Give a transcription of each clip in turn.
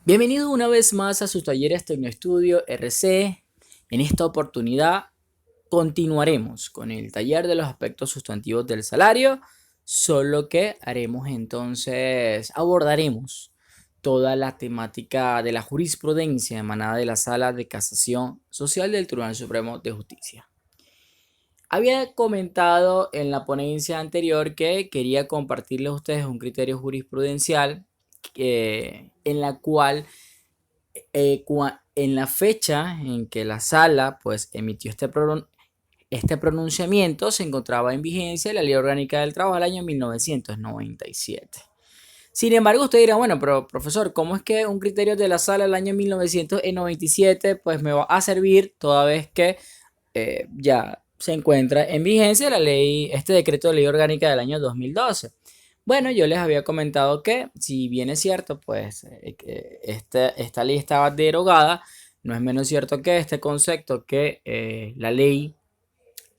Bienvenido una vez más a sus talleres Tecnoestudio RC. En esta oportunidad continuaremos con el taller de los aspectos sustantivos del salario, solo que abordaremos toda la temática de la jurisprudencia emanada de la Sala de Casación Social del Tribunal Supremo de Justicia. Había comentado en la ponencia anterior que quería compartirles a ustedes un criterio jurisprudencial en la cual en la fecha en que la sala pues emitió este pronunciamiento se encontraba en vigencia la Ley Orgánica del Trabajo del año 1997. Sin embargo, usted dirá, bueno, pero profesor, ¿cómo es que un criterio de la sala del año 1997 pues me va a servir toda vez que ya se encuentra en vigencia este decreto de ley orgánica del año 2012? Bueno, yo les había comentado que, si bien es cierto, pues que esta ley estaba derogada, no es menos cierto que este concepto que la ley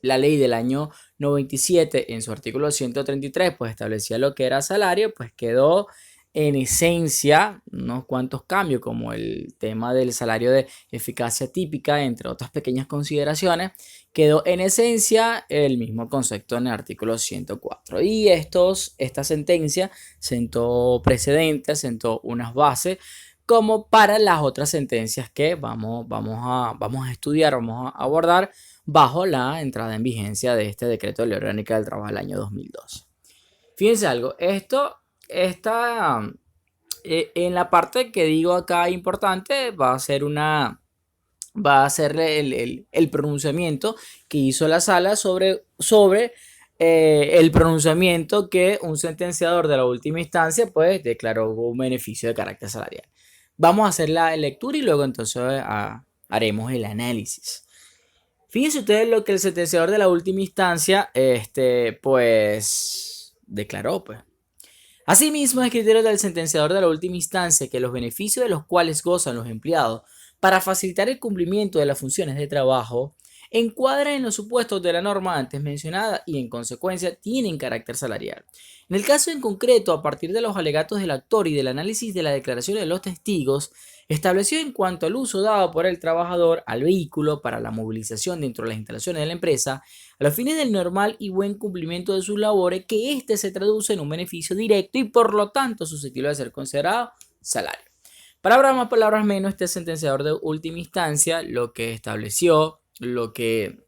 del año 97 en su artículo 133 pues establecía lo que era salario, pues quedó en esencia unos cuantos cambios, como el tema del salario de eficacia típica, entre otras pequeñas consideraciones. Quedó en esencia el mismo concepto en el artículo 104. Y esta sentencia sentó precedentes, sentó unas bases como para las otras sentencias que vamos a estudiar, vamos a abordar bajo la entrada en vigencia de este decreto de ley orgánica del trabajo del año 2012. Fíjense algo, esto está en la parte que digo acá importante, va a ser el pronunciamiento que hizo la sala sobre el pronunciamiento que un sentenciador de la última instancia pues declaró un beneficio de carácter salarial. Vamos a hacer la lectura y luego entonces haremos el análisis. Fíjense ustedes lo que el sentenciador de la última instancia pues declaró, pues. Asimismo, es criterio del sentenciador de la última instancia que los beneficios de los cuales gozan los empleados para facilitar el cumplimiento de las funciones de trabajo encuadran en los supuestos de la norma antes mencionada y en consecuencia tienen carácter salarial. En el caso en concreto, a partir de los alegatos del actor y del análisis de las declaraciones de los testigos, estableció en cuanto al uso dado por el trabajador al vehículo para la movilización dentro de las instalaciones de la empresa, a los fines del normal y buen cumplimiento de sus labores, que éste se traduce en un beneficio directo y por lo tanto susceptible de ser considerado salario. Palabras más, palabras menos, este sentenciador de última instancia lo que estableció, lo que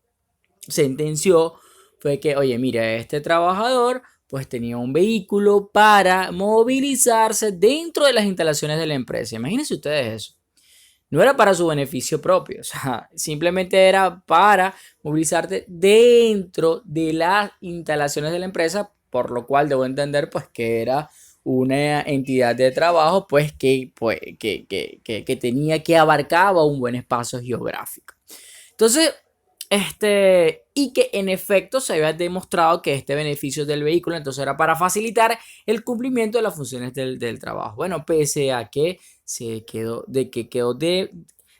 sentenció fue que, oye, mira, este trabajador pues tenía un vehículo para movilizarse dentro de las instalaciones de la empresa. Imagínense ustedes eso. No era para su beneficio propio, o sea, simplemente era para movilizarte dentro de las instalaciones de la empresa, por lo cual debo entender pues que era una entidad de trabajo que tenía, que abarcaba un buen espacio geográfico. Entonces, y que en efecto se había demostrado que este beneficio del vehículo entonces era para facilitar el cumplimiento de las funciones del trabajo. Bueno, pese a que quedó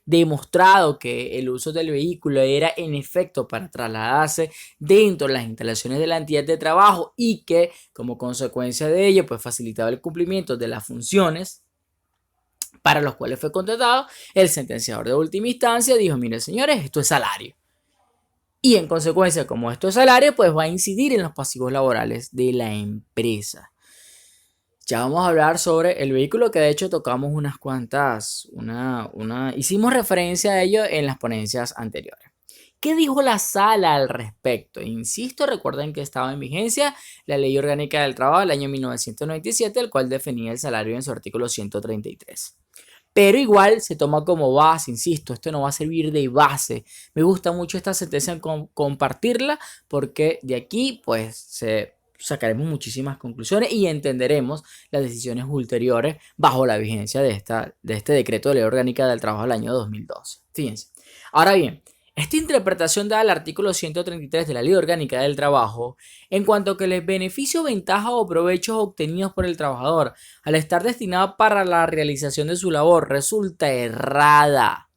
demostrado que el uso del vehículo era en efecto para trasladarse dentro de las instalaciones de la entidad de trabajo y que como consecuencia de ello pues facilitaba el cumplimiento de las funciones para los cuales fue contratado, el sentenciador de última instancia dijo, miren señores, esto es salario. Y en consecuencia, como esto es salario, pues va a incidir en los pasivos laborales de la empresa. Ya vamos a hablar sobre el vehículo, que de hecho tocamos unas cuantas, hicimos referencia a ello en las ponencias anteriores. ¿Qué dijo la sala al respecto? Insisto, recuerden que estaba en vigencia la Ley Orgánica del Trabajo del año 1997, el cual definía el salario en su artículo 133. Pero igual se toma como base, insisto, esto no va a servir de base. Me gusta mucho esta sentencia compartirla porque de aquí pues sacaremos muchísimas conclusiones y entenderemos las decisiones ulteriores bajo la vigencia de este decreto de ley orgánica del trabajo del año 2012. Fíjense. Ahora bien, esta interpretación da al artículo 133 de la Ley Orgánica del Trabajo en cuanto a que los beneficios, ventajas o provechos obtenidos por el trabajador al estar destinado para la realización de su labor resulta errada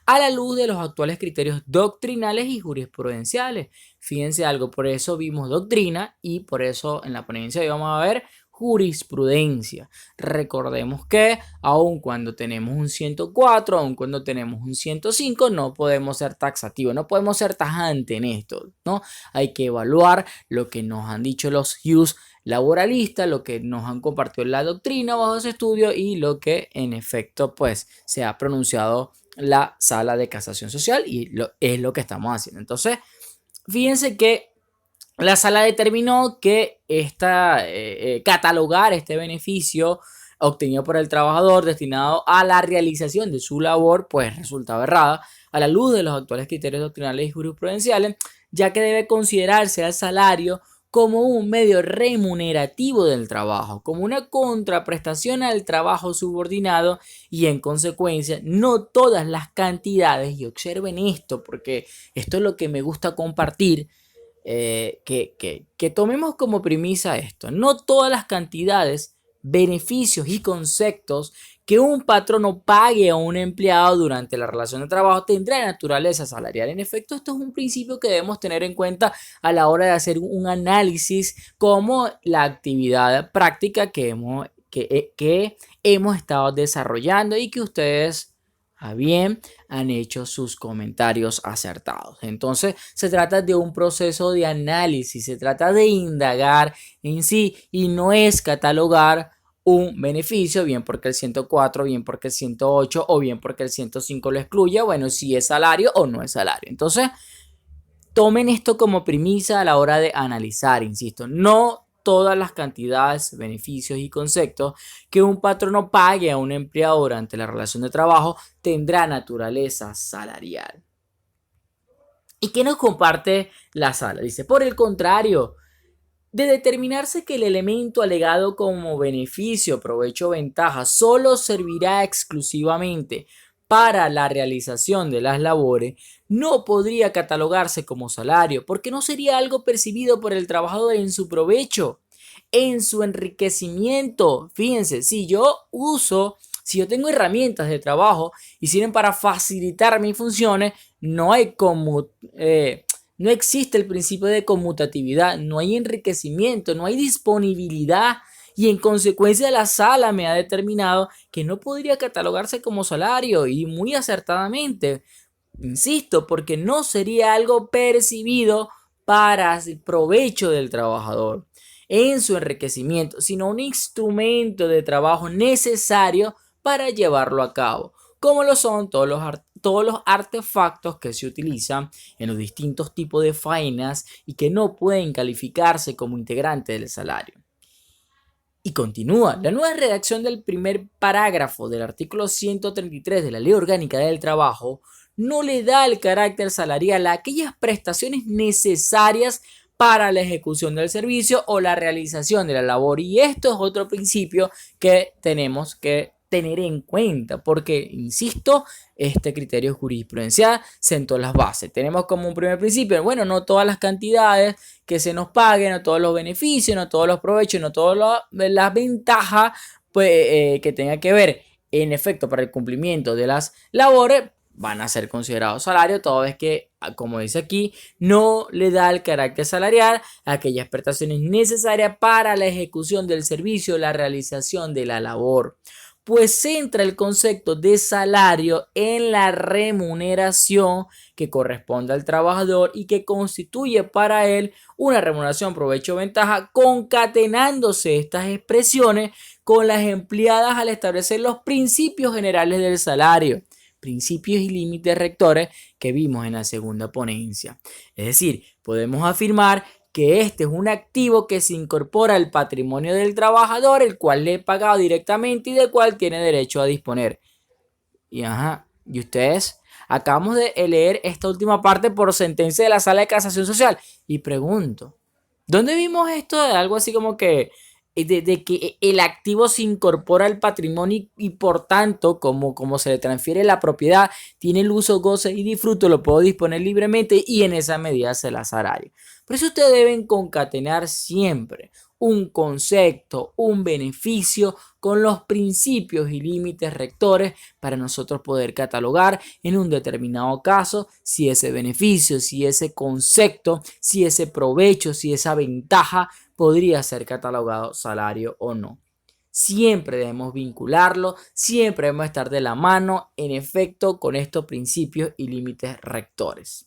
a la luz de los actuales criterios doctrinales y jurisprudenciales. Fíjense algo, por eso vimos doctrina y por eso en la ponencia hoy vamos a ver jurisprudencia. Recordemos que aun cuando tenemos un 104, aun cuando tenemos un 105, no podemos ser taxativos, no podemos ser tajantes en esto, ¿no? Hay que evaluar lo que nos han dicho los jus laboralistas, lo que nos han compartido en la doctrina bajo ese estudio y lo que en efecto pues se ha pronunciado la sala de casación social y es lo que estamos haciendo. Entonces, fíjense que la sala determinó que catalogar este beneficio obtenido por el trabajador destinado a la realización de su labor pues resultaba errada a la luz de los actuales criterios doctrinales y jurisprudenciales, ya que debe considerarse al salario como un medio remunerativo del trabajo, como una contraprestación al trabajo subordinado y en consecuencia no todas las cantidades, y observen esto porque esto es lo que me gusta compartir, que tomemos como premisa esto, no todas las cantidades, beneficios y conceptos que un patrono pague a un empleado durante la relación de trabajo tendrá naturaleza salarial. En efecto, esto es un principio que debemos tener en cuenta a la hora de hacer un análisis como la actividad práctica que hemos estado desarrollando y que ustedes a bien han hecho sus comentarios acertados. Entonces se trata de un proceso de análisis, se trata de indagar en sí y no es catalogar un beneficio, bien porque el 104, bien porque el 108 o bien porque el 105 lo excluye, bueno, si es salario o no es salario. Entonces, tomen esto como premisa a la hora de analizar, insisto, no todas las cantidades, beneficios y conceptos que un patrono pague a un empleado durante la relación de trabajo tendrá naturaleza salarial. ¿Y qué nos comparte la sala? Dice, por el contrario, de determinarse que el elemento alegado como beneficio, provecho o ventaja solo servirá exclusivamente para la realización de las labores, no podría catalogarse como salario, porque no sería algo percibido por el trabajador en su provecho, en su enriquecimiento. Fíjense, si yo tengo herramientas de trabajo y sirven para facilitar mis funciones, no existe el principio de conmutatividad, no hay enriquecimiento, no hay disponibilidad y en consecuencia la sala me ha determinado que no podría catalogarse como salario y muy acertadamente, insisto, porque no sería algo percibido para el provecho del trabajador en su enriquecimiento, sino un instrumento de trabajo necesario para llevarlo a cabo, como lo son todos los artefactos que se utilizan en los distintos tipos de faenas y que no pueden calificarse como integrante del salario. Y continúa, la nueva redacción del primer parágrafo del artículo 133 de la Ley Orgánica del Trabajo no le da el carácter salarial a aquellas prestaciones necesarias para la ejecución del servicio o la realización de la labor. Y esto es otro principio que tenemos que tener en cuenta porque, insisto, este criterio jurisprudencial sentó las bases. Tenemos como un primer principio, bueno, no todas las cantidades que se nos paguen, no todos los beneficios, no todos los provechos, no todas las ventajas pues, que tenga que ver en efecto para el cumplimiento de las labores van a ser considerados salario, toda vez que, como dice aquí, no le da el carácter salarial a aquellas prestaciones necesarias para la ejecución del servicio, la realización de la labor, pues centra el concepto de salario en la remuneración que corresponde al trabajador y que constituye para él una remuneración, provecho o ventaja, concatenándose estas expresiones con las empleadas al establecer los principios generales del salario, principios y límites rectores que vimos en la segunda ponencia. Es decir, podemos afirmar que este es un activo que se incorpora al patrimonio del trabajador, el cual le he pagado directamente y del cual tiene derecho a disponer. Y ustedes, acabamos de leer esta última parte por sentencia de la Sala de Casación Social. Y pregunto, ¿dónde vimos esto de algo así como que de que el activo se incorpora al patrimonio y por tanto, como se le transfiere la propiedad, tiene el uso, goce y disfrute, lo puedo disponer libremente y en esa medida se la salario? Por eso ustedes deben concatenar siempre un concepto, un beneficio con los principios y límites rectores para nosotros poder catalogar en un determinado caso si ese beneficio, si ese concepto, si ese provecho, si esa ventaja podría ser catalogado salario o no. Siempre debemos vincularlo, siempre debemos estar de la mano, en efecto, con estos principios y límites rectores.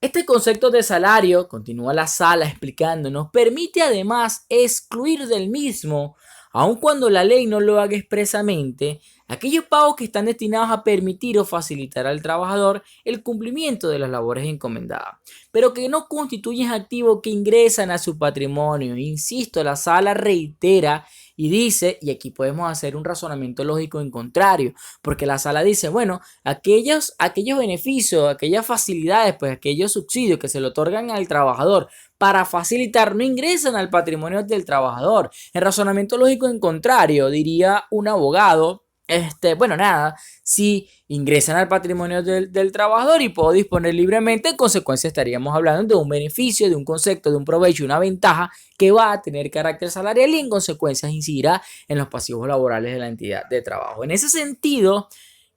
Este concepto de salario, continúa la sala explicándonos, permite además excluir del mismo, aun cuando la ley no lo haga expresamente, aquellos pagos que están destinados a permitir o facilitar al trabajador el cumplimiento de las labores encomendadas, pero que no constituyen activos que ingresan a su patrimonio. Insisto, la sala reitera y dice, y aquí podemos hacer un razonamiento lógico en contrario, porque la sala dice, bueno, aquellos beneficios, aquellas facilidades, pues aquellos subsidios que se le otorgan al trabajador para facilitar no ingresan al patrimonio del trabajador. En razonamiento lógico en contrario, diría un abogado, bueno, nada, si ingresan al patrimonio del trabajador y puedo disponer libremente, en consecuencia estaríamos hablando de un beneficio, de un concepto, de un provecho, una ventaja que va a tener carácter salarial y en consecuencia incidirá en los pasivos laborales de la entidad de trabajo. En ese sentido,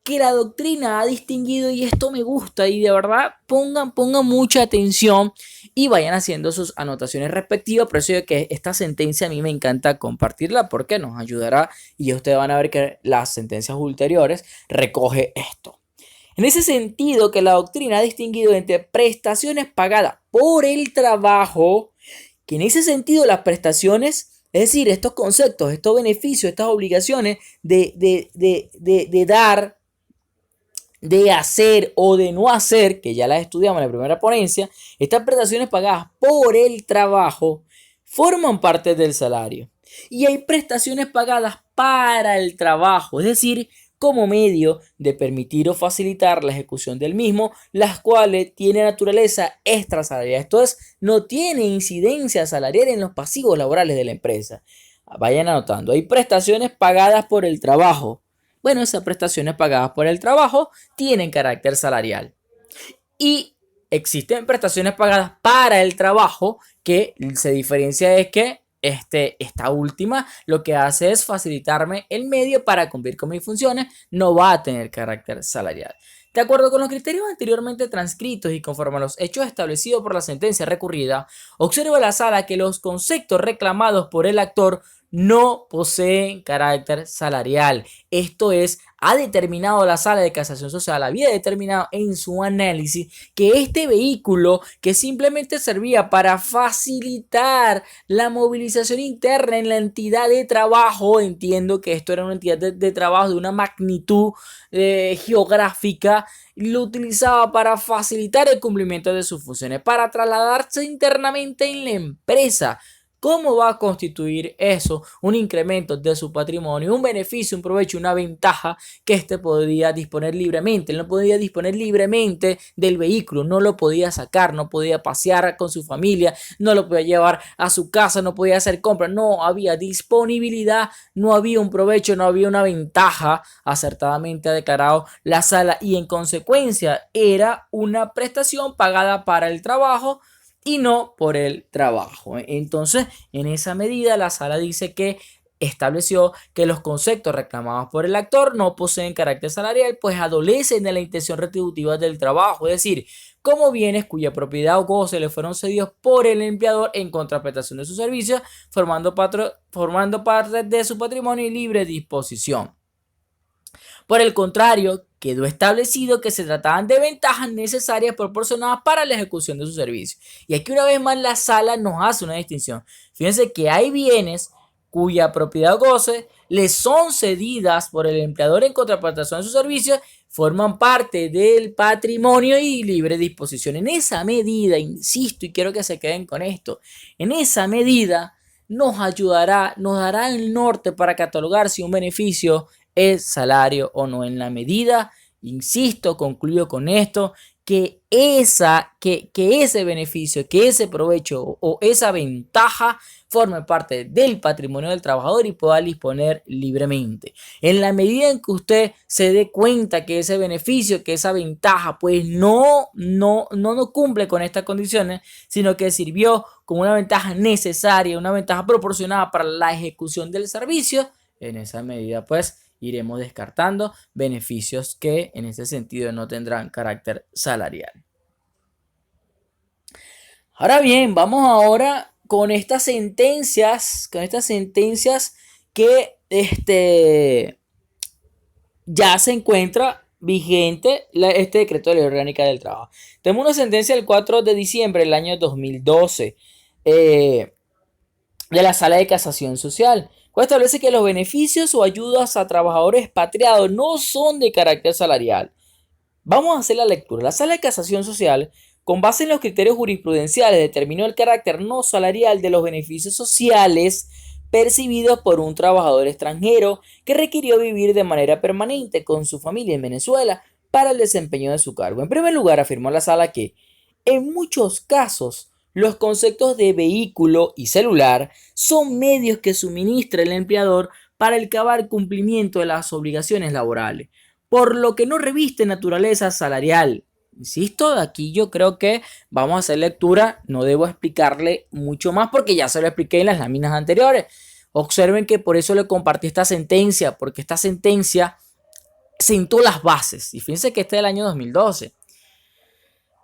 que la doctrina ha distinguido, y esto me gusta, y de verdad pongan mucha atención y vayan haciendo sus anotaciones respectivas. Por eso es que esta sentencia a mí me encanta compartirla porque nos ayudará y ya ustedes van a ver que las sentencias ulteriores recoge esto. En ese sentido, que la doctrina ha distinguido entre prestaciones pagadas por el trabajo, que en ese sentido las prestaciones, es decir, estos conceptos, estos beneficios, estas obligaciones de dar, de hacer o de no hacer, que ya las estudiamos en la primera ponencia, estas prestaciones pagadas por el trabajo forman parte del salario. Y hay prestaciones pagadas para el trabajo, es decir, como medio de permitir o facilitar la ejecución del mismo, las cuales tienen naturaleza extrasalarial. Esto es, no tiene incidencia salarial en los pasivos laborales de la empresa. Vayan anotando, hay prestaciones pagadas por el trabajo. Bueno, esas prestaciones pagadas por el trabajo tienen carácter salarial. Y existen prestaciones pagadas para el trabajo que se diferencia es que esta última lo que hace es facilitarme el medio para cumplir con mis funciones, no va a tener carácter salarial. De acuerdo con los criterios anteriormente transcritos y conforme a los hechos establecidos por la sentencia recurrida, observa la sala que los conceptos reclamados por el actor no poseen carácter salarial. Esto es, ha determinado la sala de casación social, había determinado en su análisis que este vehículo que simplemente servía para facilitar la movilización interna en la entidad de trabajo, entiendo que esto era una entidad de trabajo de una magnitud geográfica, lo utilizaba para facilitar el cumplimiento de sus funciones, para trasladarse internamente en la empresa. ¿Cómo va a constituir eso? Un incremento de su patrimonio, un beneficio, un provecho, una ventaja que éste podía disponer libremente. Él no podía disponer libremente del vehículo, no lo podía sacar, no podía pasear con su familia, no lo podía llevar a su casa, no podía hacer compras, no había disponibilidad, no había un provecho, no había una ventaja, acertadamente ha declarado la sala, y en consecuencia era una prestación pagada para el trabajo y no por el trabajo. Entonces, en esa medida, la sala dice que estableció que los conceptos reclamados por el actor no poseen carácter salarial, pues adolecen de la intención retributiva del trabajo, es decir, como bienes cuya propiedad o goce le fueron cedidos por el empleador en contraprestación de sus servicios, formando parte de su patrimonio y libre disposición. Por el contrario, quedó establecido que se trataban de ventajas necesarias proporcionadas para la ejecución de su servicio. Y aquí una vez más la sala nos hace una distinción. Fíjense que hay bienes cuya propiedad o goce le son cedidas por el empleador en contraprestación de sus servicios, forman parte del patrimonio y libre disposición. En esa medida, insisto y quiero que se queden con esto, en esa medida nos ayudará, nos dará el norte para catalogar si un beneficio es salario o no, en la medida, insisto, concluyo con esto, que ese beneficio, que ese provecho o esa ventaja forme parte del patrimonio del trabajador y pueda disponer libremente. En la medida en que usted se dé cuenta que ese beneficio, que esa ventaja, pues no cumple con estas condiciones, sino que sirvió como una ventaja necesaria, una ventaja proporcionada para la ejecución del servicio, en esa medida, pues, iremos descartando beneficios que en ese sentido no tendrán carácter salarial. Ahora bien, vamos ahora con estas sentencias que ya se encuentra vigente este decreto de ley orgánica del trabajo. Tenemos una sentencia del 4 de diciembre del año 2012 de la Sala de Casación Social, cual establece que los beneficios o ayudas a trabajadores expatriados no son de carácter salarial. Vamos a hacer la lectura. La Sala de Casación Social, con base en los criterios jurisprudenciales, determinó el carácter no salarial de los beneficios sociales percibidos por un trabajador extranjero que requirió vivir de manera permanente con su familia en Venezuela para el desempeño de su cargo. En primer lugar, afirmó la Sala que, en muchos casos, los conceptos de vehículo y celular son medios que suministra el empleador para el cabal cumplimiento de las obligaciones laborales, por lo que no reviste naturaleza salarial. Insisto, aquí yo creo que vamos a hacer lectura, no debo explicarle mucho más porque ya se lo expliqué en las láminas anteriores. Observen que por eso le compartí esta sentencia, porque esta sentencia sentó las bases. Y fíjense que este es del año 2012.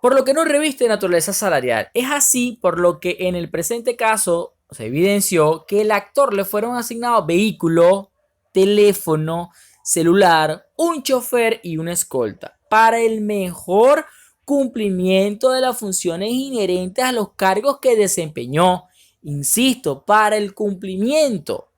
Por lo que no reviste naturaleza salarial. Es así por lo que en el presente caso se evidenció que el actor le fueron asignados vehículo, teléfono, celular, un chofer y una escolta para el mejor cumplimiento de las funciones inherentes a los cargos que desempeñó. Insisto, para el cumplimiento,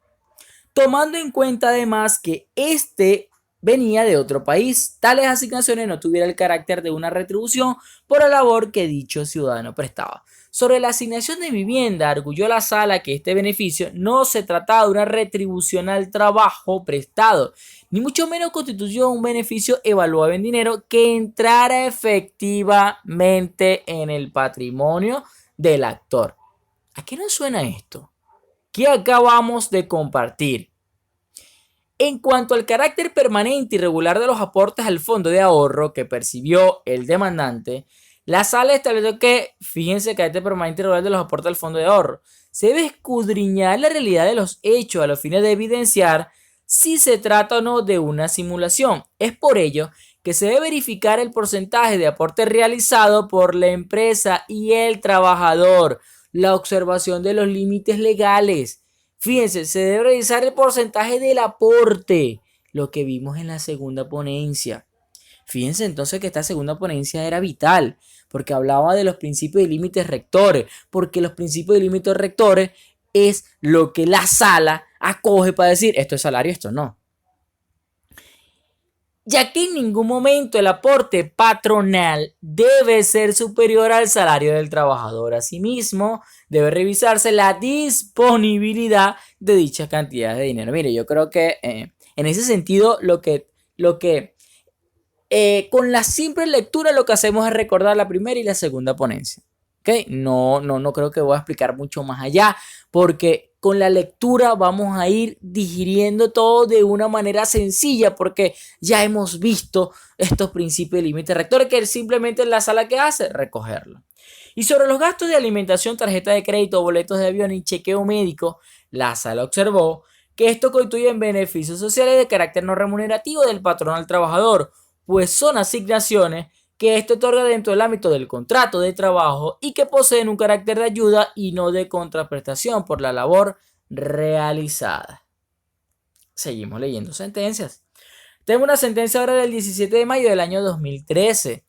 tomando en cuenta además que este venía de otro país. Tales asignaciones no tuvieran el carácter de una retribución por la labor que dicho ciudadano prestaba. Sobre la asignación de vivienda, arguyó la Sala que este beneficio no se trataba de una retribución al trabajo prestado, ni mucho menos constituyó un beneficio evaluado en dinero que entrara efectivamente en el patrimonio del actor. ¿A qué nos suena esto? ¿Qué acabamos de compartir? En cuanto al carácter permanente y regular de los aportes al fondo de ahorro que percibió el demandante, la Sala estableció que, fíjense, carácter permanente y regular de los aportes al fondo de ahorro, se debe escudriñar la realidad de los hechos a los fines de evidenciar si se trata o no de una simulación. Es por ello que se debe verificar el porcentaje de aporte realizado por la empresa y el trabajador, la observación de los límites legales. Fíjense, se debe revisar el porcentaje del aporte, lo que vimos en la segunda ponencia. Fíjense entonces que esta segunda ponencia era vital, porque hablaba de los principios y límites rectores, porque los principios y límites rectores es lo que la Sala acoge para decir esto es salario, esto no. Ya que en ningún momento el aporte patronal debe ser superior al salario del trabajador. Asimismo, debe revisarse la disponibilidad de dicha cantidad de dinero. Mire, yo creo que en ese sentido con la simple lectura lo que hacemos es recordar la primera y la segunda ponencia. ¿Okay? No creo que voy a explicar mucho más allá, porque con la lectura vamos a ir digiriendo todo de una manera sencilla, porque ya hemos visto estos principios y límites rectores que simplemente la Sala que hace, recogerlo. Y sobre los gastos de alimentación, tarjeta de crédito, boletos de avión y chequeo médico, la Sala observó que esto constituye beneficios sociales de carácter no remunerativo del patrón al trabajador, pues son asignaciones que esto otorga dentro del ámbito del contrato de trabajo y que poseen un carácter de ayuda y no de contraprestación por la labor realizada. Seguimos leyendo sentencias. Tengo una sentencia ahora del 17 de mayo del año 2013,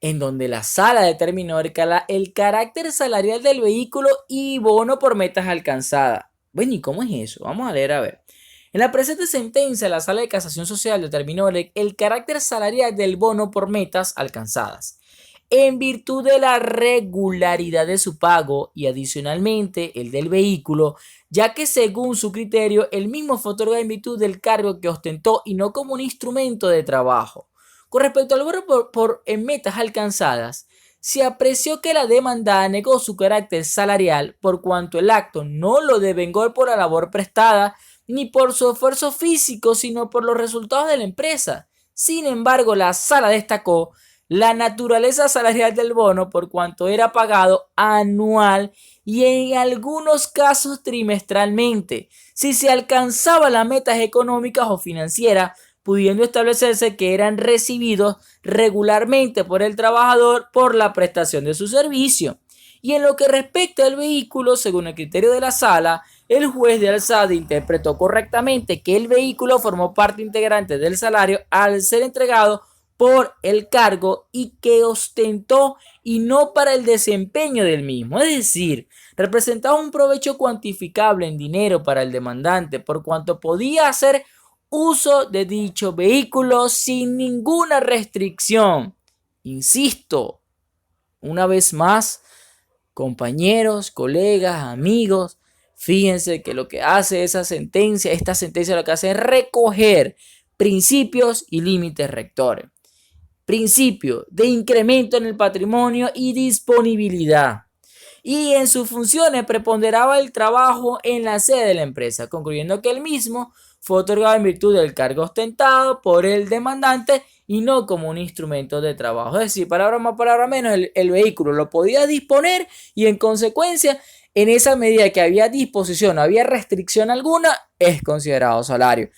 en donde la Sala determinó el carácter salarial del vehículo y bono por metas alcanzadas. Bueno, ¿y cómo es eso? Vamos a leer a ver. En la presente sentencia, la Sala de Casación Social determinó el carácter salarial del bono por metas alcanzadas, en virtud de la regularidad de su pago y adicionalmente el del vehículo, ya que según su criterio, el mismo fue otorgado en virtud del cargo que ostentó y no como un instrumento de trabajo. Con respecto al bono en metas alcanzadas, se apreció que la demandada negó su carácter salarial por cuanto el acto no lo devengó por la labor prestada ni por su esfuerzo físico, sino por los resultados de la empresa. Sin embargo, la Sala destacó la naturaleza salarial del bono por cuanto era pagado anual y en algunos casos trimestralmente, si se alcanzaban las metas económicas o financieras, pudiendo establecerse que eran recibidos regularmente por el trabajador por la prestación de su servicio. Y en lo que respecta al vehículo, según el criterio de la sala, el juez de alzada interpretó correctamente que el vehículo formó parte integrante del salario al ser entregado por el cargo y que ostentó y no para el desempeño del mismo. Es decir, representaba un provecho cuantificable en dinero para el demandante por cuanto podía hacer uso de dicho vehículo sin ninguna restricción. Insisto, una vez más, compañeros, colegas, amigos, fíjense que lo que hace esta sentencia lo que hace es recoger principios y límites rectores. Principio de incremento en el patrimonio y disponibilidad. Y en sus funciones preponderaba el trabajo en la sede de la empresa, concluyendo que el mismo fue otorgado en virtud del cargo ostentado por el demandante y no como un instrumento de trabajo. Es decir, palabra más, palabra menos, el vehículo lo podía disponer y en consecuencia, en esa medida que había disposición, no había restricción alguna, es considerado salario.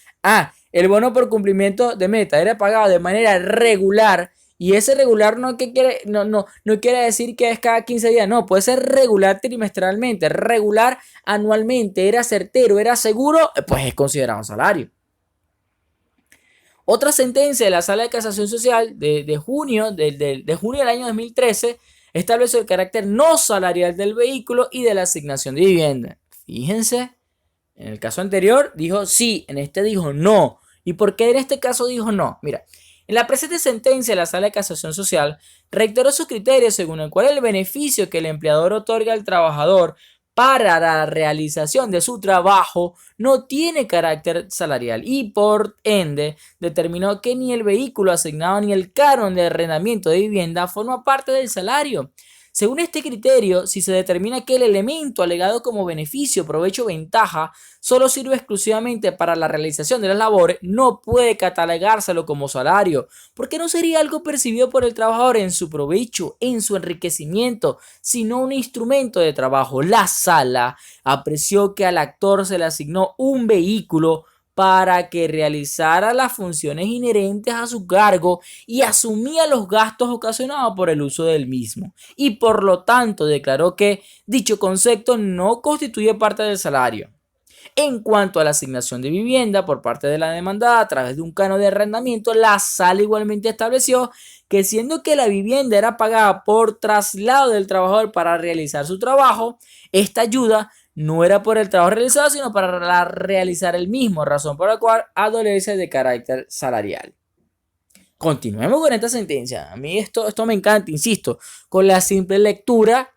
El bono por cumplimiento de meta era pagado de manera regular. Y ese regular no quiere decir que es cada 15 días, no, puede ser regular trimestralmente, regular anualmente, era certero, era seguro, pues es considerado salario. Otra sentencia de la Sala de Casación Social de junio del año 2013 estableció el carácter no salarial del vehículo y de la asignación de vivienda. Fíjense, en el caso anterior dijo sí, en este dijo no. ¿Y por qué en este caso dijo no? Mira, en la presente sentencia, la Sala de Casación Social reiteró sus criterios según el cual el beneficio que el empleador otorga al trabajador para la realización de su trabajo no tiene carácter salarial y por ende determinó que ni el vehículo asignado ni el canon de arrendamiento de vivienda forma parte del salario. Según este criterio, si se determina que el elemento alegado como beneficio, provecho o ventaja solo sirve exclusivamente para la realización de las labores, no puede catalogárselo como salario, porque no sería algo percibido por el trabajador en su provecho, en su enriquecimiento, sino un instrumento de trabajo. La sala apreció que al actor se le asignó un vehículo para que realizara las funciones inherentes a su cargo y asumía los gastos ocasionados por el uso del mismo. Y por lo tanto declaró que dicho concepto no constituye parte del salario. En cuanto a la asignación de vivienda por parte de la demandada a través de un canon de arrendamiento, la sala igualmente estableció que siendo que la vivienda era pagada por traslado del trabajador para realizar su trabajo, esta ayuda no era por el trabajo realizado, sino para realizar el mismo, razón por la cual adolece de carácter salarial. Continuemos con esta sentencia. A mí esto me encanta, insisto, con la simple lectura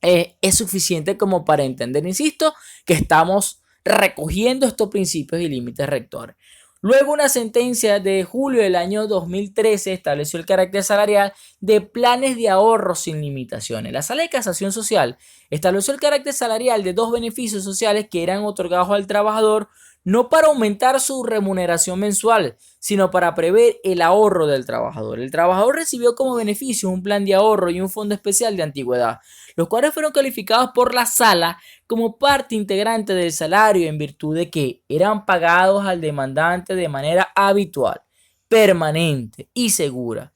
es suficiente como para entender, insisto, que estamos recogiendo estos principios y límites rectores. Luego, una sentencia de julio del año 2013 estableció el carácter salarial de planes de ahorro sin limitaciones. La Sala de Casación Social estableció el carácter salarial de dos beneficios sociales que eran otorgados al trabajador no para aumentar su remuneración mensual, sino para prever el ahorro del trabajador. El trabajador recibió como beneficio un plan de ahorro y un fondo especial de antigüedad, los cuales fueron calificados por la sala como parte integrante del salario en virtud de que eran pagados al demandante de manera habitual, permanente y segura,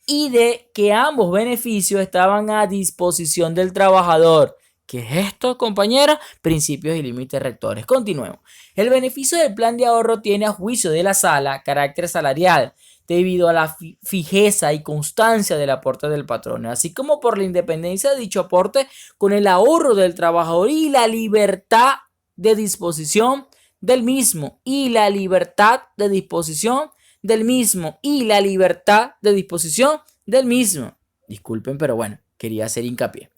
y de que ambos beneficios estaban a disposición del trabajador. ¿Qué es esto, compañeros? Principios y límites rectores. Continuemos. El beneficio del plan de ahorro tiene, a juicio de la sala, carácter salarial debido a la fijeza y constancia del aporte del patrono, así como por la independencia de dicho aporte con el ahorro del trabajador y la libertad de disposición del mismo, y la libertad de disposición del mismo, y la libertad de disposición del mismo. Disculpen, pero bueno, quería hacer hincapié.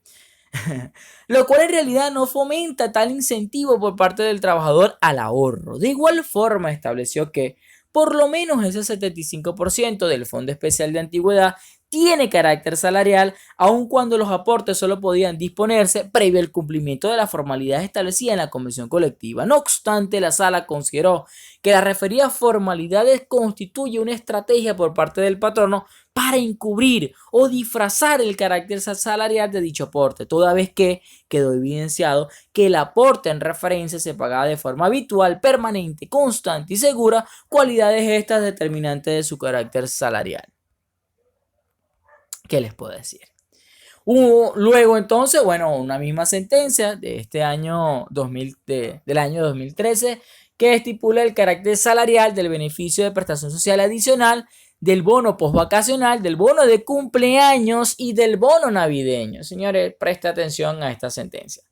Lo cual en realidad no fomenta tal incentivo por parte del trabajador al ahorro. De igual forma estableció que por lo menos ese 75% del Fondo Especial de Antigüedad tiene carácter salarial, aun cuando los aportes solo podían disponerse previo al cumplimiento de las formalidades establecidas en la convención colectiva. No obstante, la sala consideró que las referidas formalidades constituyen una estrategia por parte del patrono para encubrir o disfrazar el carácter salarial de dicho aporte, toda vez que quedó evidenciado que el aporte en referencia se pagaba de forma habitual, permanente, constante y segura, cualidades estas determinantes de su carácter salarial. ¿Qué les puedo decir? Luego entonces, bueno, una misma sentencia de este año del año 2013 que estipula el carácter salarial del beneficio de prestación social adicional, del bono postvacacional, del bono de cumpleaños y del bono navideño. Señores, presta atención a esta sentencia.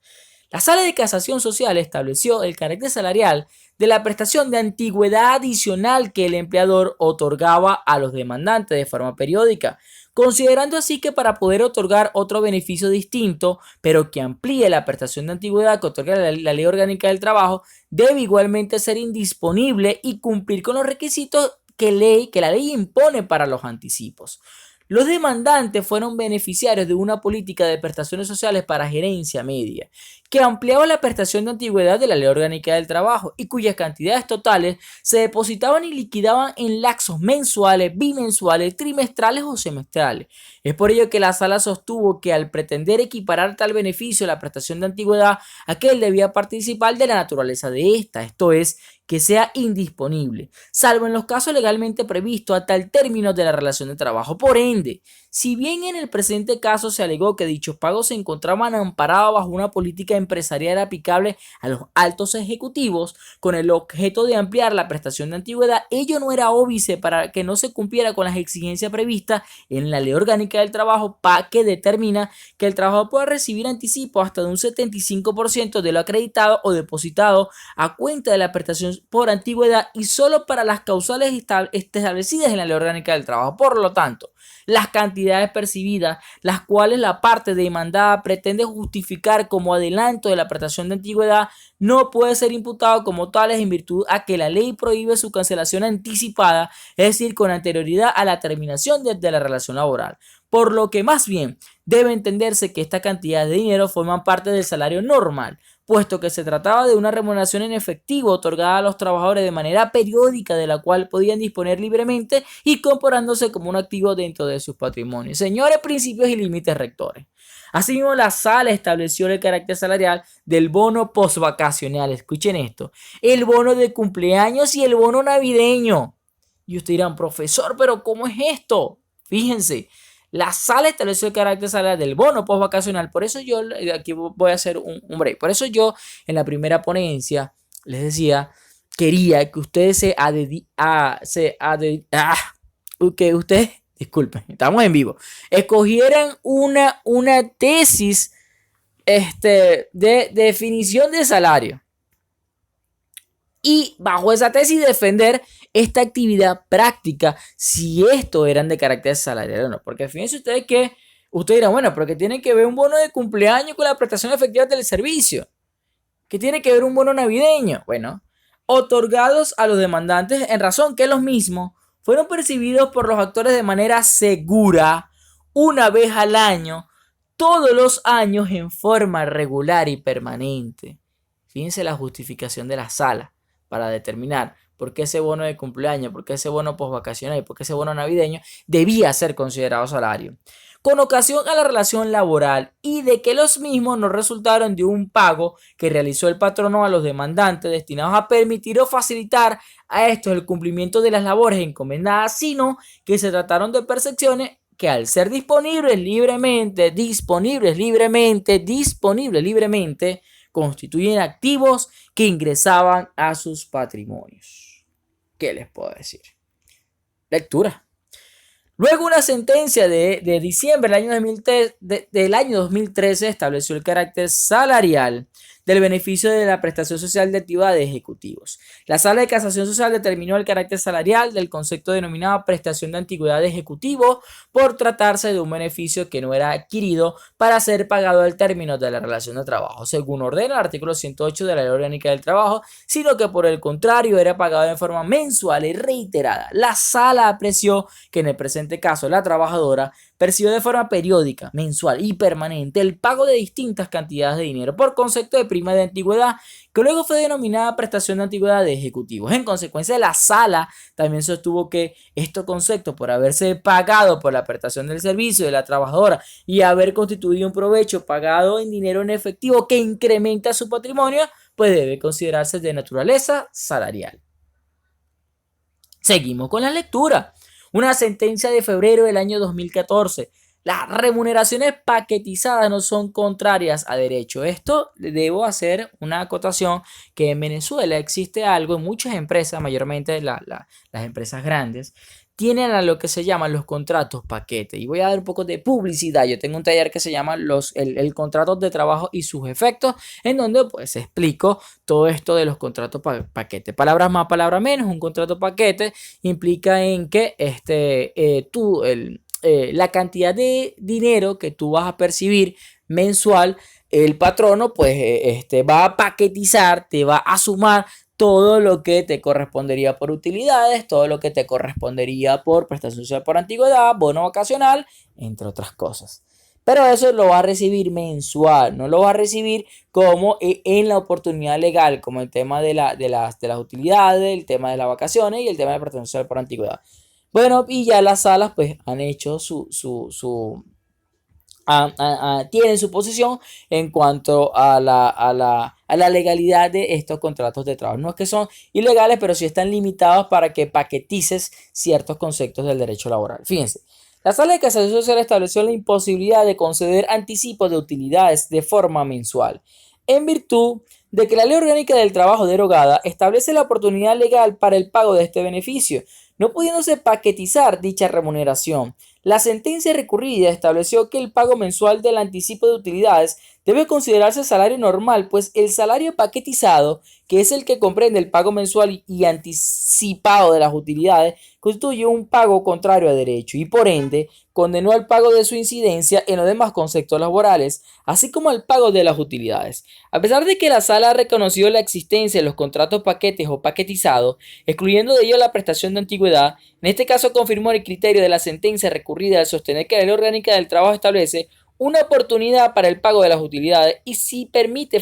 La Sala de Casación Social estableció el carácter salarial de la prestación de antigüedad adicional que el empleador otorgaba a los demandantes de forma periódica, considerando así que para poder otorgar otro beneficio distinto, pero que amplíe la prestación de antigüedad que otorga la Ley Orgánica del Trabajo, debe igualmente ser indisponible y cumplir con los requisitos que la ley impone para los anticipos. Los demandantes fueron beneficiarios de una política de prestaciones sociales para gerencia media, que ampliaba la prestación de antigüedad de la Ley Orgánica del Trabajo y cuyas cantidades totales se depositaban y liquidaban en lapsos mensuales, bimensuales, trimestrales o semestrales. Es por ello que la sala sostuvo que al pretender equiparar tal beneficio a la prestación de antigüedad, aquel debía participar de la naturaleza de esta, esto es, que sea indisponible, salvo en los casos legalmente previstos hasta el término de la relación de trabajo. Por ende, si bien en el presente caso se alegó que dichos pagos se encontraban amparados bajo una política empresarial aplicable a los altos ejecutivos con el objeto de ampliar la prestación de antigüedad, ello no era óbice para que no se cumpliera con las exigencias previstas en la Ley Orgánica del Trabajo, que determina que el trabajador pueda recibir anticipo hasta de un 75% de lo acreditado o depositado a cuenta de la prestación por antigüedad y solo para las causales establecidas en la Ley Orgánica del Trabajo. Por lo tanto, las cantidades percibidas, las cuales la parte demandada pretende justificar como adelanto de la prestación de antigüedad, no puede ser imputado como tales en virtud a que la ley prohíbe su cancelación anticipada, es decir, con anterioridad a la terminación de la relación laboral. Por lo que más bien debe entenderse que esta cantidad de dinero forman parte del salario normal, puesto que se trataba de una remuneración en efectivo otorgada a los trabajadores de manera periódica de la cual podían disponer libremente y comparándose como un activo dentro de sus patrimonios. Señores, principios y límites rectores. Asimismo, la sala estableció el carácter salarial del bono postvacacional. Escuchen esto: el bono de cumpleaños y el bono navideño. Y ustedes dirán, profesor, pero ¿cómo es esto? Fíjense. La sala estableció el carácter salarial del bono postvacacional. Por eso yo aquí voy a hacer un break. Por eso yo en la primera ponencia les decía, quería que ustedes que ustedes, disculpen, estamos en vivo, escogieran una tesis de definición de salario. Y bajo esa tesis defender esta actividad práctica, si esto eran de carácter salarial o no. Porque fíjense ustedes que ustedes dirán, bueno, pero que tiene que ver un bono de cumpleaños con la prestación efectiva del servicio. ¿Qué tiene que ver un bono navideño? Bueno, otorgados a los demandantes en razón que los mismos fueron percibidos por los actores de manera segura una vez al año, todos los años en forma regular y permanente. Fíjense la justificación de la sala para determinar por qué ese bono de cumpleaños, por qué ese bono postvacacional y por qué ese bono navideño debía ser considerado salario, con ocasión a la relación laboral y de que los mismos no resultaron de un pago que realizó el patrono a los demandantes destinados a permitir o facilitar a estos el cumplimiento de las labores encomendadas, sino que se trataron de percepciones que al ser disponibles libremente, constituyen activos que ingresaban a sus patrimonios. ¿Qué les puedo decir? Lectura. Luego una sentencia de diciembre del año 2013 estableció el carácter salarial del beneficio de la prestación social de actividad de ejecutivos. La Sala de Casación Social determinó el carácter salarial del concepto denominado prestación de antigüedad de ejecutivo por tratarse de un beneficio que no era adquirido para ser pagado al término de la relación de trabajo, según ordena el artículo 108 de la Ley Orgánica del Trabajo, sino que por el contrario era pagado de forma mensual y reiterada. La Sala apreció que en el presente caso la trabajadora percibió de forma periódica, mensual y permanente el pago de distintas cantidades de dinero por concepto de prima de antigüedad, que luego fue denominada prestación de antigüedad de ejecutivos. En consecuencia, la sala también sostuvo que estos conceptos, por haberse pagado por la prestación del servicio de la trabajadora y haber constituido un provecho pagado en dinero en efectivo que incrementa su patrimonio, pues debe considerarse de naturaleza salarial. Seguimos con la lectura. Una sentencia de febrero del año 2014. Las remuneraciones paquetizadas no son contrarias a derecho. Esto debo hacer una acotación que en Venezuela existe algo en muchas empresas, mayormente las empresas grandes, tienen a lo que se llaman los contratos paquete. Y voy a dar un poco de publicidad. Yo tengo un taller que se llama el contrato de trabajo y sus efectos, en donde pues explico todo esto de los contratos paquete. Palabras más, palabras menos. Un contrato paquete implica en que la cantidad de dinero que tú vas a percibir mensual, el patrono pues va a paquetizar, te va a sumar todo lo que te correspondería por utilidades, todo lo que te correspondería por prestación social por antigüedad, bono vacacional, entre otras cosas. Pero eso lo va a recibir mensual, no lo va a recibir como en la oportunidad legal, como el tema de las utilidades, el tema de las vacaciones y el tema de prestación social por antigüedad. Bueno, y ya las salas pues han hecho tienen su posición en cuanto a la legalidad de estos contratos de trabajo. No es que son ilegales, pero sí están limitados para que paquetices ciertos conceptos del derecho laboral. Fíjense, la Sala de Casación Social estableció la imposibilidad de conceder anticipos de utilidades de forma mensual, en virtud de que la Ley Orgánica del Trabajo derogada establece la oportunidad legal para el pago de este beneficio, no pudiéndose paquetizar dicha remuneración. La sentencia recurrida estableció que el pago mensual del anticipo de utilidades debe considerarse salario normal, pues el salario paquetizado, que es el que comprende el pago mensual y anticipado de las utilidades, constituye un pago contrario a derecho y por ende condenó al pago de su incidencia en los demás conceptos laborales, así como al pago de las utilidades. A pesar de que la sala ha reconocido la existencia de los contratos paquetes o paquetizados, excluyendo de ello la prestación de antigüedad, en este caso confirmó el criterio de la sentencia recurrida al sostener que la Ley Orgánica del Trabajo establece una oportunidad para el pago de las utilidades y si permite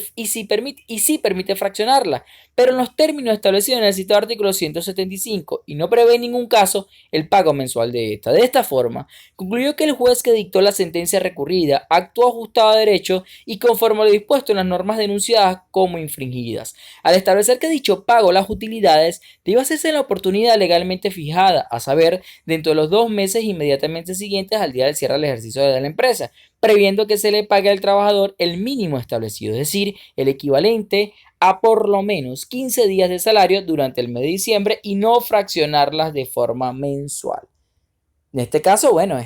fraccionarla, pero en los términos establecidos en el citado artículo 175 y no prevé en ningún caso el pago mensual de esta. De esta forma, concluyó que el juez que dictó la sentencia recurrida actuó ajustado a derecho y conforme a lo dispuesto en las normas denunciadas como infringidas, al establecer que dicho pago de las utilidades debe hacerse en la oportunidad legalmente fijada, a saber, dentro de los 2 meses inmediatamente siguientes al día del cierre del ejercicio de la empresa, previendo que se le pague al trabajador el mínimo establecido, es decir, el equivalente a por lo menos 15 días de salario durante el mes de diciembre y no fraccionarlas de forma mensual. En este caso, bueno,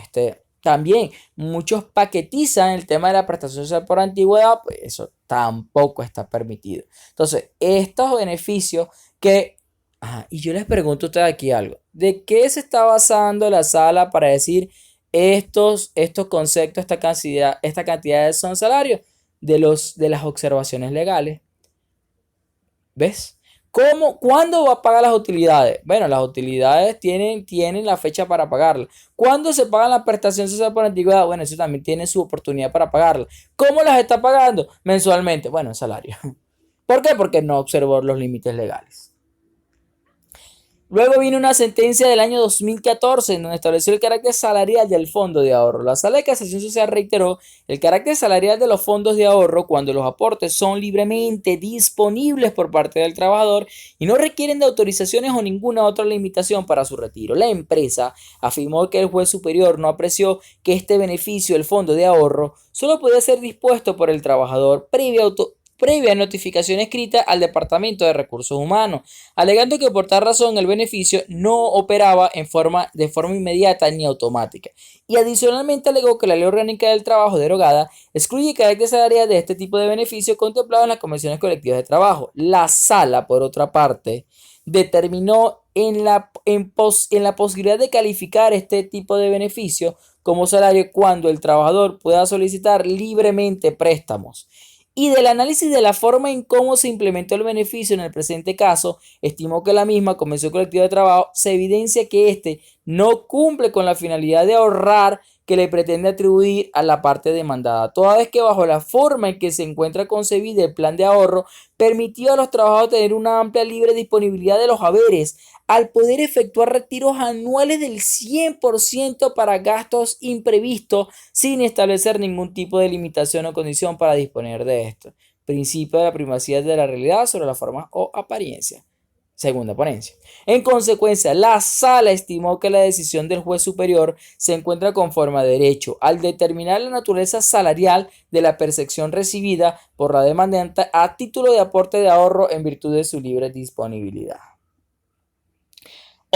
también muchos paquetizan el tema de la prestación social por antigüedad, pues eso tampoco está permitido. Entonces, estos beneficios que... y yo les pregunto a ustedes aquí algo. ¿De qué se está basando la sala para decir estos conceptos, esta cantidad son salarios? De las observaciones legales. ¿Ves? ¿Cuándo va a pagar las utilidades? Bueno, las utilidades tienen la fecha para pagarlas. ¿Cuándo se paga la prestación social por antigüedad? Bueno, eso también tiene su oportunidad para pagarla. ¿Cómo las está pagando? Mensualmente. Bueno, salario. ¿Por qué? Porque no observó los límites legales. Luego vino una sentencia del año 2014 en donde estableció el carácter salarial del fondo de ahorro. La Sala de Casación Social reiteró el carácter salarial de los fondos de ahorro cuando los aportes son libremente disponibles por parte del trabajador y no requieren de autorizaciones o ninguna otra limitación para su retiro. La empresa afirmó que el juez superior no apreció que este beneficio del fondo de ahorro solo podía ser dispuesto por el trabajador previa notificación escrita al Departamento de Recursos Humanos, alegando que por tal razón el beneficio no operaba de forma inmediata ni automática. Y adicionalmente alegó que la Ley Orgánica del Trabajo derogada excluye carácter salarial de este tipo de beneficio contemplado en las convenciones colectivas de trabajo. La sala, por otra parte, determinó en la posibilidad de calificar este tipo de beneficio como salario cuando el trabajador pueda solicitar libremente préstamos. Y del análisis de la forma en cómo se implementó el beneficio en el presente caso, estimó que la misma Convención Colectiva de Trabajo se evidencia que éste no cumple con la finalidad de ahorrar que le pretende atribuir a la parte demandada, toda vez que bajo la forma en que se encuentra concebida el plan de ahorro, permitió a los trabajadores tener una amplia libre disponibilidad de los haberes, al poder efectuar retiros anuales del 100% para gastos imprevistos sin establecer ningún tipo de limitación o condición para disponer de esto. Principio de la primacía de la realidad sobre la forma o apariencia. segunda ponencia. En consecuencia, la sala estimó que la decisión del juez superior se encuentra conforme a derecho al determinar la naturaleza salarial de la percepción recibida por la demandante a título de aporte de ahorro en virtud de su libre disponibilidad.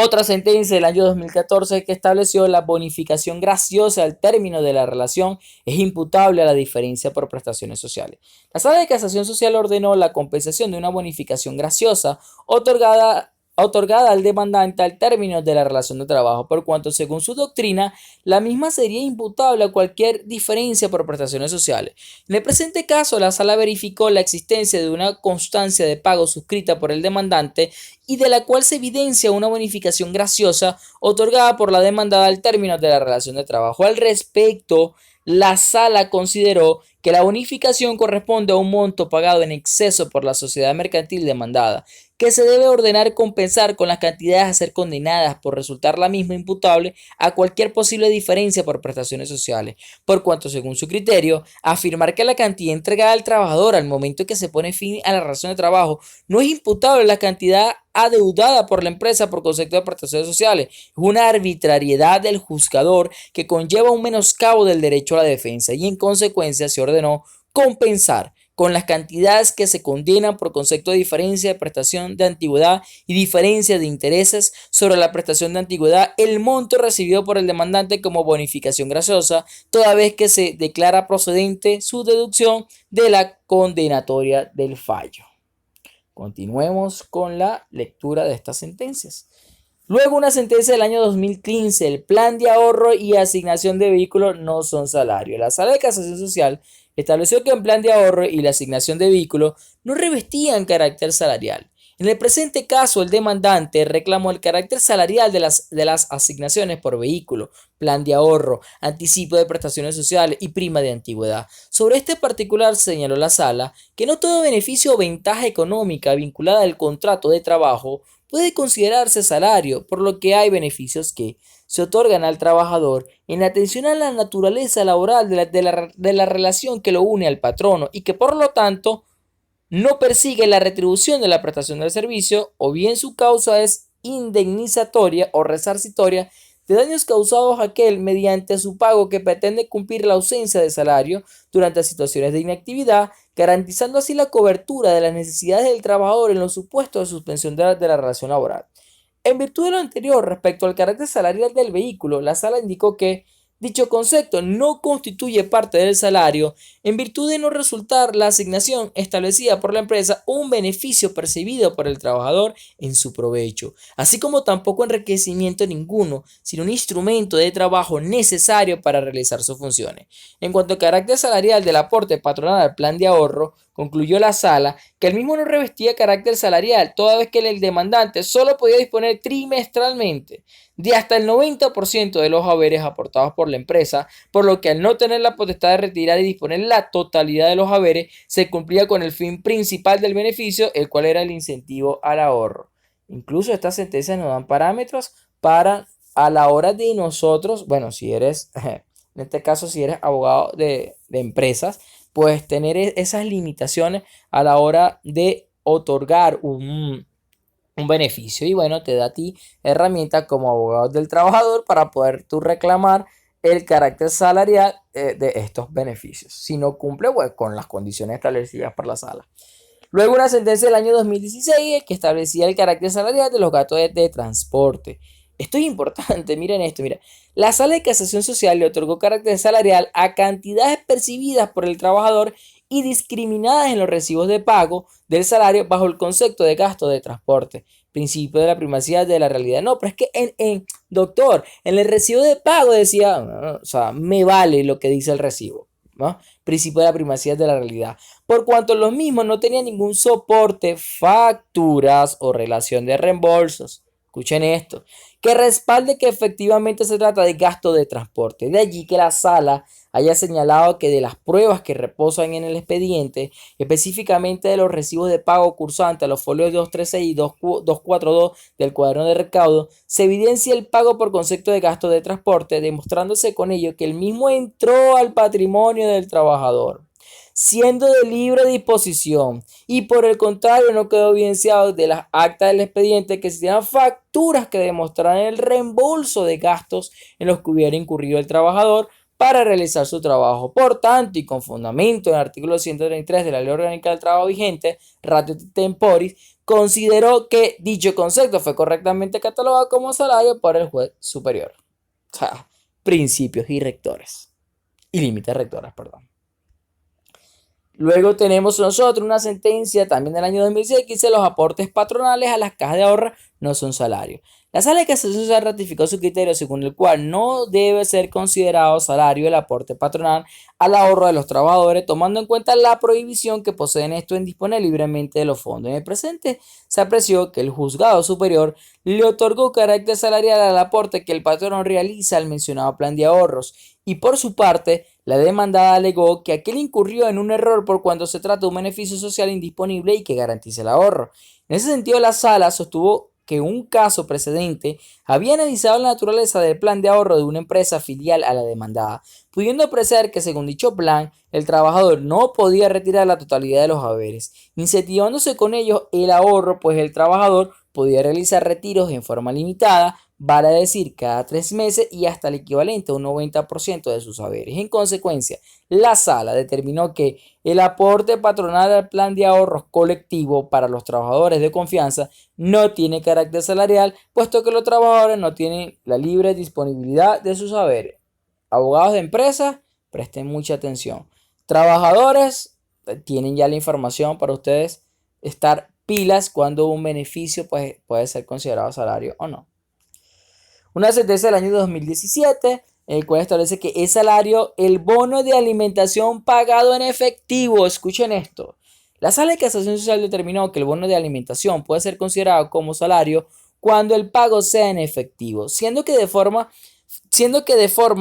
Otra sentencia del año 2014 que estableció la bonificación graciosa al término de la relación es imputable a la diferencia por prestaciones sociales. La Sala de Casación Social ordenó la compensación de una bonificación graciosa otorgada al demandante al término de la relación de trabajo, por cuanto, según su doctrina, la misma sería imputable a cualquier diferencia por prestaciones sociales. En el presente caso, la sala verificó la existencia de una constancia de pago suscrita por el demandante y de la cual se evidencia una bonificación graciosa otorgada por la demandada al término de la relación de trabajo. Al respecto, la sala consideró que la bonificación corresponde a un monto pagado en exceso por la sociedad mercantil demandada, que se debe ordenar compensar con las cantidades a ser condenadas por resultar la misma imputable a cualquier posible diferencia por prestaciones sociales, por cuanto, según su criterio, afirmar que la cantidad entregada al trabajador al momento que se pone fin a la relación de trabajo no es imputable a la cantidad adeudada por la empresa por concepto de prestaciones sociales. Es una arbitrariedad del juzgador que conlleva un menoscabo del derecho a la defensa y en consecuencia se ordenó compensar con las cantidades que se condenan por concepto de diferencia de prestación de antigüedad y diferencia de intereses sobre la prestación de antigüedad el monto recibido por el demandante como bonificación graciosa, toda vez que se declara procedente su deducción de la condenatoria del fallo. Continuemos con la lectura de estas sentencias. Luego, una sentencia del año 2015, el plan de ahorro y asignación de vehículos no son salario. La Sala de Casación Social estableció que el plan de ahorro y la asignación de vehículos no revestían carácter salarial. En el presente caso, el demandante reclamó el carácter salarial de las asignaciones por vehículo, plan de ahorro, anticipo de prestaciones sociales y prima de antigüedad. Sobre este particular señaló la sala que no todo beneficio o ventaja económica vinculada al contrato de trabajo puede considerarse salario, por lo que hay beneficios que se otorgan al trabajador en atención a la naturaleza laboral de la relación que lo une al patrono y que por lo tanto no persigue la retribución de la prestación del servicio, o bien su causa es indemnizatoria o resarcitoria de daños causados a aquel mediante su pago que pretende cumplir la ausencia de salario durante situaciones de inactividad, garantizando así la cobertura de las necesidades del trabajador en los supuestos de suspensión de la relación laboral. En virtud de lo anterior, respecto al carácter salarial del vehículo, la sala indicó que dicho concepto no constituye parte del salario en virtud de no resultar la asignación establecida por la empresa un beneficio percibido por el trabajador en su provecho, así como tampoco enriquecimiento ninguno, sino un instrumento de trabajo necesario para realizar sus funciones. En cuanto al carácter salarial del aporte patronal al plan de ahorro, concluyó la sala que el mismo no revestía carácter salarial, toda vez que el demandante solo podía disponer trimestralmente de hasta el 90% de los haberes aportados por la empresa, por lo que al no tener la potestad de retirar y disponer la totalidad de los haberes, se cumplía con el fin principal del beneficio, el cual era el incentivo al ahorro. Incluso estas sentencias nos dan parámetros para a la hora de nosotros, bueno, si eres, en este caso, si eres abogado de empresas, pues tener esas limitaciones a la hora de otorgar un beneficio. Y bueno, te da a ti herramientas como abogado del trabajador para poder tú reclamar el carácter salarial de estos beneficios, si no cumple pues, con las condiciones establecidas por la sala. Luego una sentencia del año 2016 que establecía el carácter salarial de los gastos de transporte. Esto es importante, miren esto, mira. La Sala de Casación Social le otorgó carácter salarial a cantidades percibidas por el trabajador y discriminadas en los recibos de pago del salario bajo el concepto de gasto de transporte. Principio de la primacía de la realidad. No, pero es que doctor, en el recibo de pago decía, o sea, me vale lo que dice el recibo, ¿no? Principio de la primacía de la realidad. Por cuanto los mismos no tenían ningún soporte, facturas o relación de reembolsos. Escuchen esto, que respalde que efectivamente se trata de gasto de transporte. De allí que la sala haya señalado que de las pruebas que reposan en el expediente, específicamente de los recibos de pago cursantes a los folios 236 y 242 del cuaderno de recaudo, se evidencia el pago por concepto de gasto de transporte, demostrándose con ello que el mismo entró al patrimonio del trabajador. siendo de libre disposición, y por el contrario no quedó evidenciado de las actas del expediente que existían facturas que demostraran el reembolso de gastos en los que hubiera incurrido el trabajador para realizar su trabajo. Por tanto, y con fundamento en el artículo 133 de la Ley Orgánica del Trabajo vigente, ratio temporis, consideró que dicho concepto fue correctamente catalogado como salario por el juez superior. O sea, principios y rectores. Y límites rectores, perdón. Luego tenemos nosotros una sentencia también del año 2006 que dice los aportes patronales a las cajas de ahorro no son salarios. La Sala de Casación Social ratificó su criterio según el cual no debe ser considerado salario el aporte patronal al ahorro de los trabajadores, tomando en cuenta la prohibición que poseen esto en disponer libremente de los fondos. En el presente se apreció que el juzgado superior le otorgó carácter salarial al aporte que el patrón realiza al mencionado plan de ahorros, y por su parte la demandada alegó que aquel incurrió en un error por cuanto se trata de un beneficio social indisponible y que garantice el ahorro. En ese sentido, la sala sostuvo que un caso precedente había analizado la naturaleza del plan de ahorro de una empresa filial a la demandada, pudiendo apreciar que según dicho plan, el trabajador no podía retirar la totalidad de los haberes, incentivándose con ello el ahorro, pues el trabajador podía realizar retiros en forma limitada, vale decir cada 3 meses y hasta el equivalente a un 90% de sus haberes. En consecuencia, la sala determinó que el aporte patronal al plan de ahorros colectivo para los trabajadores de confianza no tiene carácter salarial, puesto que los trabajadores no tienen la libre disponibilidad de sus haberes. Abogados de empresa, presten mucha atención. Trabajadores, tienen ya la información para ustedes estar pilas cuando un beneficio puede ser considerado salario o no. Una sentencia del año 2017, el cual establece que es salario el bono de alimentación pagado en efectivo. Escuchen esto. La Sala de Casación Social determinó que el bono de alimentación puede ser considerado como salario cuando el pago sea en efectivo, siendo que de forma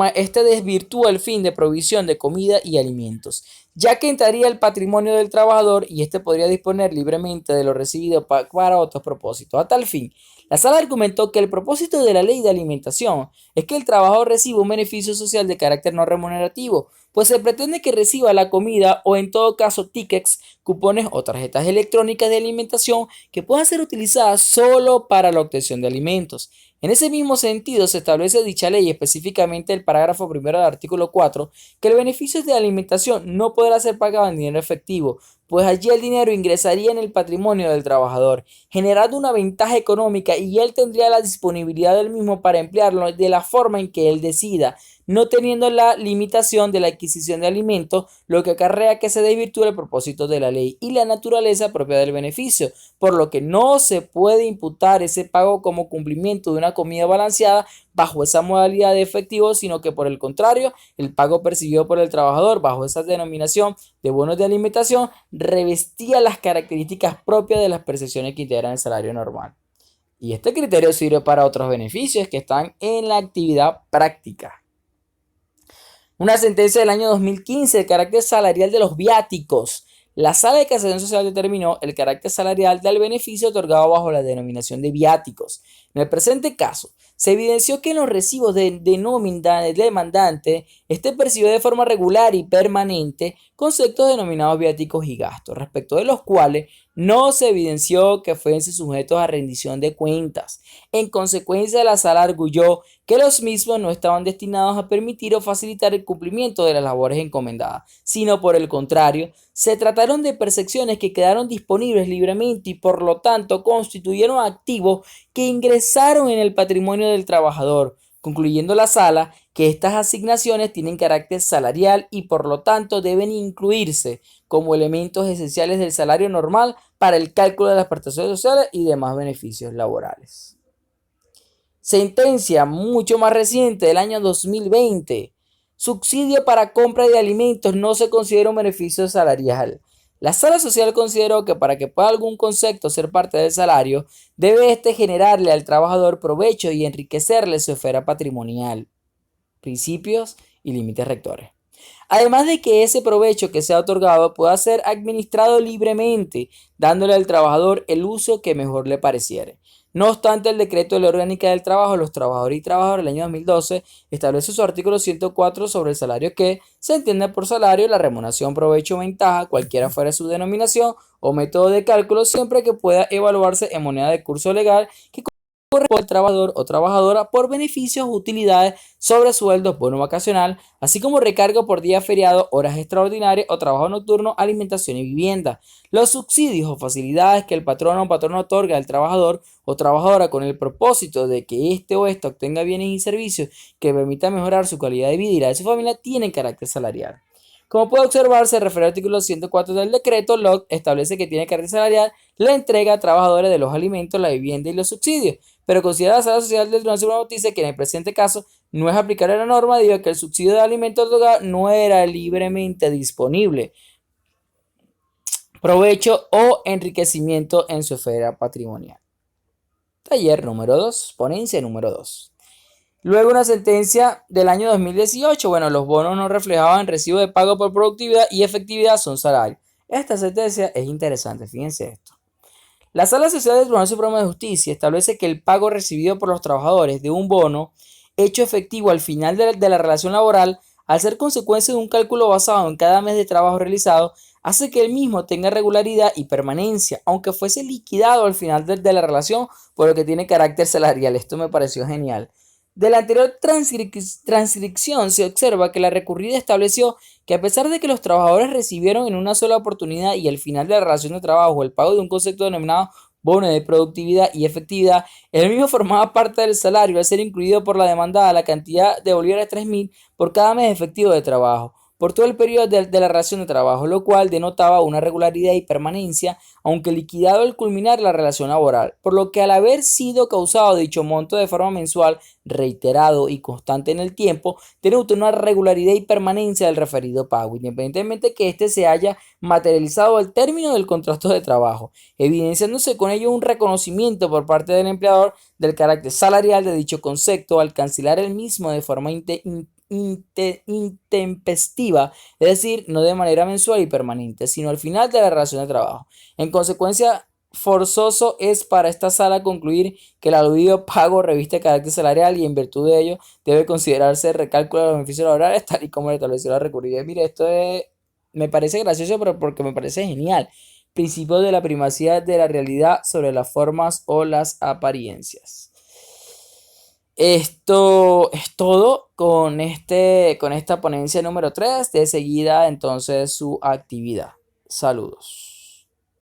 este desvirtúa el fin de provisión de comida y alimentos, ya que entraría el patrimonio del trabajador y este podría disponer libremente de lo recibido para otros propósitos. A tal fin, la sala argumentó que el propósito de la ley de alimentación es que el trabajador reciba un beneficio social de carácter no remunerativo, pues se pretende que reciba la comida o en todo caso tickets, cupones o tarjetas electrónicas de alimentación que puedan ser utilizadas solo para la obtención de alimentos. En ese mismo sentido, se establece dicha ley, específicamente el parágrafo primero del artículo 4, que el beneficio de alimentación no podrá ser pagado en dinero efectivo, pues allí el dinero ingresaría en el patrimonio del trabajador, generando una ventaja económica y él tendría la disponibilidad del mismo para emplearlo de la forma en que él decida, no teniendo la limitación de la adquisición de alimentos, lo que acarrea que se desvirtúe el propósito de la ley y la naturaleza propia del beneficio, por lo que no se puede imputar ese pago como cumplimiento de una comida balanceada bajo esa modalidad de efectivo, sino que por el contrario, el pago percibido por el trabajador bajo esa denominación de bonos de alimentación revestía las características propias de las percepciones que integran el salario normal. Y este criterio sirve para otros beneficios que están en la actividad práctica. Una sentencia del año 2015, el carácter salarial de los viáticos. La Sala de Casación Social determinó el carácter salarial del beneficio otorgado bajo la denominación de viáticos. En el presente caso, se evidenció que en los recibos de nómina del demandante, este percibió de forma regular y permanente conceptos denominados viáticos y gastos, respecto de los cuales no se evidenció que fuesen sujetos a rendición de cuentas. En consecuencia, la sala arguyó que los mismos no estaban destinados a permitir o facilitar el cumplimiento de las labores encomendadas, sino por el contrario, se trataron de percepciones que quedaron disponibles libremente y por lo tanto constituyeron activos que ingresaron en el patrimonio del trabajador, concluyendo la sala que estas asignaciones tienen carácter salarial y por lo tanto deben incluirse como elementos esenciales del salario normal para el cálculo de las prestaciones sociales y demás beneficios laborales. Sentencia mucho más reciente del año 2020. Subsidio para compra de alimentos no se considera un beneficio salarial. La Sala Social consideró que para que pueda algún concepto ser parte del salario, debe generarle al trabajador provecho y enriquecerle su esfera patrimonial, principios y límites rectores. Además de que ese provecho que sea otorgado pueda ser administrado libremente, dándole al trabajador el uso que mejor le pareciere. No obstante, el decreto de ley orgánica del trabajo de los trabajadores y trabajadoras del año 2012 establece su artículo 104 sobre el salario que se entiende por salario la remuneración, provecho o ventaja, cualquiera fuera su denominación o método de cálculo, siempre que pueda evaluarse en moneda de curso legal que corresponde al trabajador o trabajadora por beneficios o utilidades sobre sueldo, bono vacacional, así como recargo por día feriado, horas extraordinarias o trabajo nocturno, alimentación y vivienda. Los subsidios o facilidades que el patrón o patrón otorga al trabajador o trabajadora con el propósito de que éste o ésta obtenga bienes y servicios que permitan mejorar su calidad de vida y la de su familia tienen carácter salarial. Como puede observarse, refiere al artículo 104 del decreto, LOC establece que tiene carácter salarial la entrega a trabajadores de los alimentos, la vivienda y los subsidios, pero considera la sala social del Tribunal Supremo dice que en el presente caso no es aplicable la norma debido a que el subsidio de alimentos otorgado no era libremente disponible, provecho o enriquecimiento en su esfera patrimonial. Taller número 2, ponencia número 2. Luego una sentencia del año 2018, bueno, los bonos no reflejaban recibo de pago por productividad y efectividad son salarios. Esta sentencia es interesante, fíjense esto. La Sala Social del Tribunal Supremo de Justicia establece que el pago recibido por los trabajadores de un bono hecho efectivo al final de la relación laboral, al ser consecuencia de un cálculo basado en cada mes de trabajo realizado, hace que el mismo tenga regularidad y permanencia, aunque fuese liquidado al final de la relación, por lo que tiene carácter salarial. Esto me pareció genial. De la anterior transcripción se observa que la recurrida estableció que a pesar de que los trabajadores recibieron en una sola oportunidad y al final de la relación de trabajo el pago de un concepto denominado bono de productividad y efectividad, el mismo formaba parte del salario al ser incluido por la demandada la cantidad de bolívares 3.000 por cada mes efectivo de trabajo, por todo el periodo de la relación de trabajo, lo cual denotaba una regularidad y permanencia, aunque liquidado al culminar la relación laboral, por lo que al haber sido causado dicho monto de forma mensual, reiterado y constante en el tiempo, denota una regularidad y permanencia del referido pago, independientemente que éste se haya materializado al término del contrato de trabajo, evidenciándose con ello un reconocimiento por parte del empleador del carácter salarial de dicho concepto al cancelar el mismo de forma intempestiva, es decir, no de manera mensual y permanente, sino al final de la relación de trabajo. En consecuencia, forzoso es para esta sala concluir que el aludido pago reviste carácter salarial y en virtud de ello debe considerarse recálculo de los beneficios laborales tal y como lo estableció la recurrida. Mire, me parece gracioso, pero porque me parece genial. Principio de la primacía de la realidad sobre las formas o las apariencias. Esto es todo con esta ponencia número 3. De seguida, entonces, su actividad. Saludos.